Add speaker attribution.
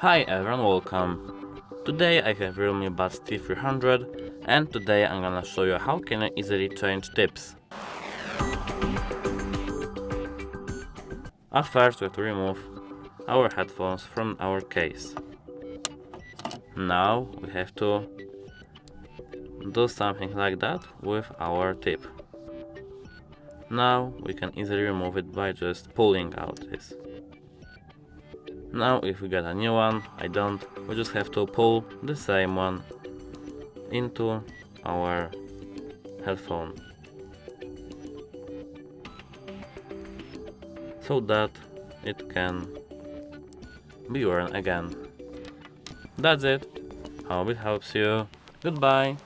Speaker 1: Hi everyone, welcome. Today I have Realme Buds T300 and today I'm gonna show you how can I easily change tips. At first we have to remove our headphones from our case. Now we have to do something like that with our tip. Now we can easily remove it by just pulling out this. Now if we get a new one, we just have to pull the same one into our headphone so that it can be worn again. That's it. Hope it helps you. Goodbye.